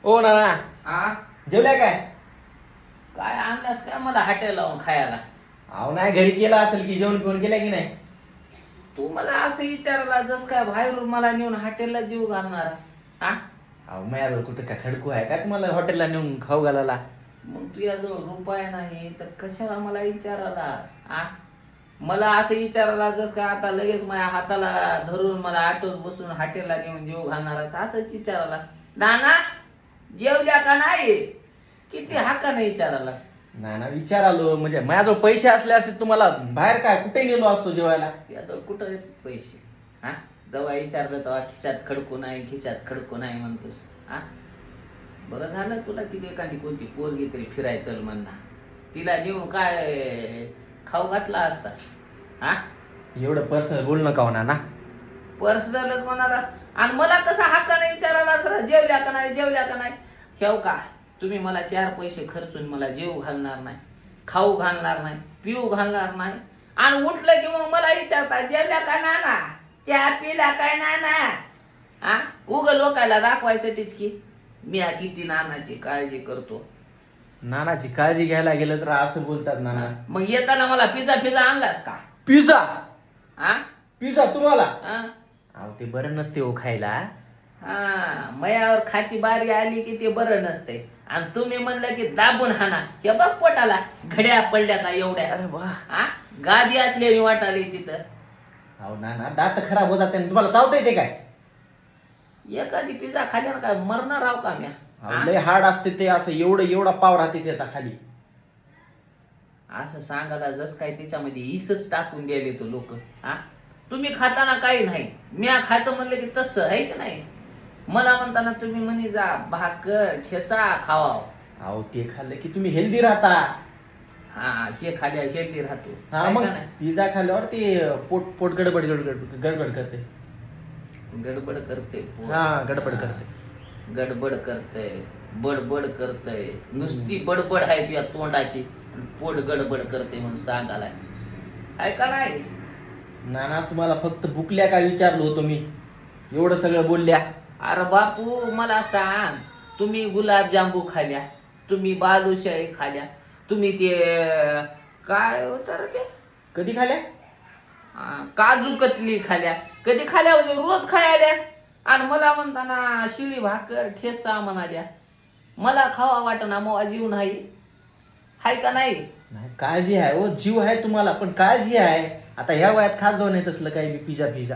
ओ ना आ जेवल्या काय? काय आणलास काय मला हॉटेल लावून खायला? अहो नाही, घरी केला असेल की जेवण पिवण केलं की नाही? तू मला असं विचारला जस काय बाहेरून मला नेऊन हॉटेलला जीव घालणारस हा? अहो माझ्याजवळ कुठं काय खडकू आहे का तुम्हाला हॉटेलला नेऊन खाऊ घालायला? मग तुझ्याजवळ रुपया नाही तर कशाला मला विचारालास हा? मला असं विचारायला जस काय आता लगेच माझ्या हाताला धरून मला आठवत बसून हॉटेलला नेऊन जीव घालणारस असंच विचारायला? नाना जेवल्या का नाही? किती हक्काने विचारालास? नाही ना, विचार आलो म्हणजे माझ्याजवळ पैसे असले असते तुम्हाला बाहेर काय कुठे गेलो असतो जेवायला. तुझ्याजवळ कुठं येतात पैसे हा? जेव्हा विचारलं तेव्हा खिशात खडकू नाही खिशात खडकू नाही म्हणतोस हा? बरं झालं तुला तिथे एखादी कोणती पोरगी तरी फिरायचं म्हणणार, तिला नेऊन काय खाऊ घातला असतास हा? एवढं पर्सनल बोल नका होणार ना. पर्सनलच म्हणालास आणि मला कसा हक्काने विचारायला सर जेवल्या का नाही जेवल्या का नाही? ठेव का तुम्ही मला 4 पैसे खर्चून मला जेव घालणार नाही, खाऊ घालणार नाही, पिऊ घालणार नाही आणि उठलं की मग मला विचारता जेवल्या का नाना, चहा पिला काय नाना हा? उग लोकायला दाखवायसाठीच की मी किती नानाची काळजी करतो. नानाची काळजी घ्यायला गेलं तर असं बोलतात नाना. मग येताना मला पिझ्झा आणलास का पिझ्झा? हा? पिझ्झा तुम्हाला? हा? अहो ते बरं नसते हो खायला. हा मयावर खाची बारी आली की ते बरं नसते आणि तुम्ही म्हणलं की दाबून हाना, हे बघ पोटाला घड्या पडल्या का एवढ्या. अरे वा. हा? गादी असलेली वाटाली तिथं. अहो नाना दात खराब होतात आणि तुम्हाला चावता येते काय? एखादी पिझ्झा खाल्यावर काय मरणार आहो का म्या? अहो, लय हार्ड असते ते, असं एवढा पाव राहते त्याचा खाली. असं सांगायला जस काय त्याच्यामध्ये इसच टाकून द्यायले तो लोक हा? तुम्ही खाताना काही नाही, म्या खायचं म्हणलं की तसं आहे की नाही? मला म्हणताना तुम्ही म्हणे जा भाकर ठेसा खावा. अहो ते खाल्लं की तुम्ही हेल्दी राहता. हा हे खाल्या हेल्दी राहतो. हा आहे मग का नाही? पिझ्झा खाल्ल्यावर ते पोट गडबड करते. गडबड करते पोट. हा गडबड करते. गडबड करते, बडबड करते, नुसती बडबड आहे तुझ्या तोंडाची, पोट गडबड करते म्हणून सांगायला आहे का नाही? नाना तुम्हाला फक्त भुकल्या का विचारलो होतो मी, एवढं सगळं बोलल्या. अरे बापू मला सांग, तुम्ही गुलाबजांबू खाल्या, तुम्ही बालुशाही खाल्या, तुम्ही ते काय होतं रे ते कधी खाल्या? काजू कतली खाल्या, कधी खाल्या म्हणजे रोज खायल्या आणि मला म्हणताना शिळी भाकर ठेसा म्हणाल्या. मला खावा वाटना मग जीव नाही हाय का नाही? नाही काळजी आहे, ओ जीव आहे तुम्हाला पण काळजी आहे. आता ह्या वयात खात जाऊ नाही तसलं काही पिझ्झा.